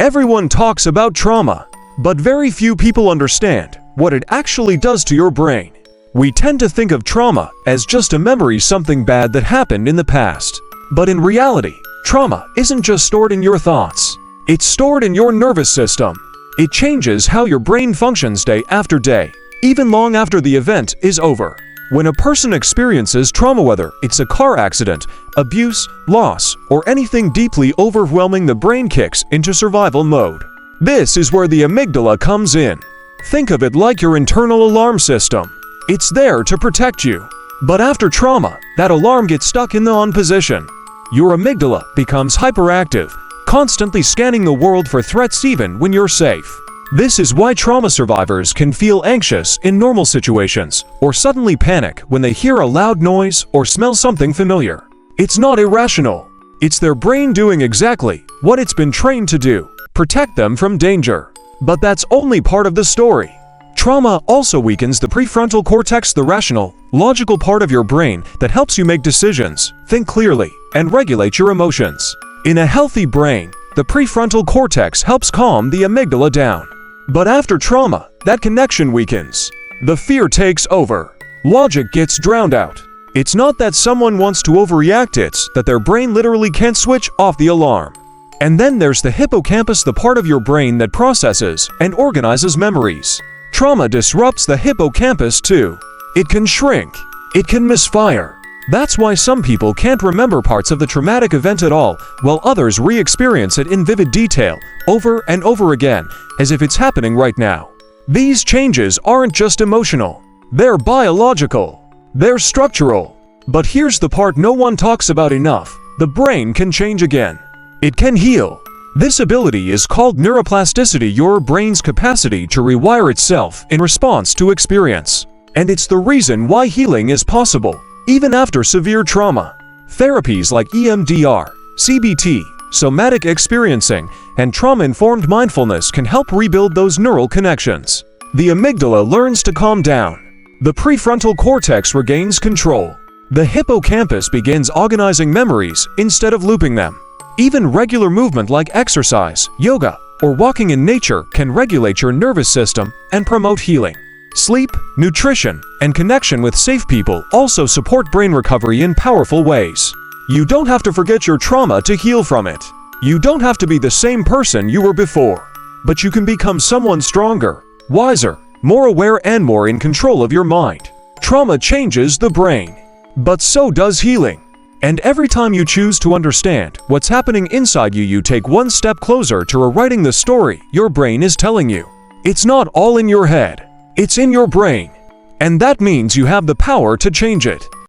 Everyone talks about trauma, but very few people understand what it actually does to your brain. We tend to think of trauma as just a memory, something bad that happened in the past. But in reality, trauma isn't just stored in your thoughts. It's stored in your nervous system. It changes how your brain functions day after day, even long after the event is over. When a person experiences trauma, whether it's a car accident, abuse, loss, or anything deeply overwhelming, the brain kicks into survival mode. This is where the amygdala comes in. Think of it like your internal alarm system. It's there to protect you. But after trauma, that alarm gets stuck in the on position. Your amygdala becomes hyperactive, constantly scanning the world for threats even when you're safe. This is why trauma survivors can feel anxious in normal situations or suddenly panic when they hear a loud noise or smell something familiar. It's not irrational. It's their brain doing exactly what it's been trained to do: protect them from danger. But that's only part of the story. Trauma also weakens the prefrontal cortex, the rational, logical part of your brain that helps you make decisions, think clearly, and regulate your emotions. In a healthy brain, the prefrontal cortex helps calm the amygdala down. But after trauma, that connection weakens. The fear takes over. Logic gets drowned out. It's not that someone wants to overreact, it's that their brain literally can't switch off the alarm. And then there's the hippocampus, the part of your brain that processes and organizes memories. Trauma disrupts the hippocampus too. It can shrink. It can misfire. That's why some people can't remember parts of the traumatic event at all, while others re-experience it in vivid detail, over and over again, as if it's happening right now. These changes aren't just emotional. They're biological. They're structural. But here's the part no one talks about enough. The brain can change again. It can heal. This ability is called neuroplasticity, your brain's capacity to rewire itself in response to experience. And it's the reason why healing is possible, even after severe trauma. Therapies like EMDR, CBT, somatic experiencing, and trauma-informed mindfulness can help rebuild those neural connections. The amygdala learns to calm down. The prefrontal cortex regains control. The hippocampus begins organizing memories instead of looping them. Even regular movement like exercise, yoga, or walking in nature can regulate your nervous system and promote healing. Sleep, nutrition, and connection with safe people also support brain recovery in powerful ways. You don't have to forget your trauma to heal from it. You don't have to be the same person you were before. But you can become someone stronger, wiser, more aware, and more in control of your mind. Trauma changes the brain, but so does healing. And every time you choose to understand what's happening inside you, you take one step closer to rewriting the story your brain is telling you. It's not all in your head. It's in your brain. And that means you have the power to change it.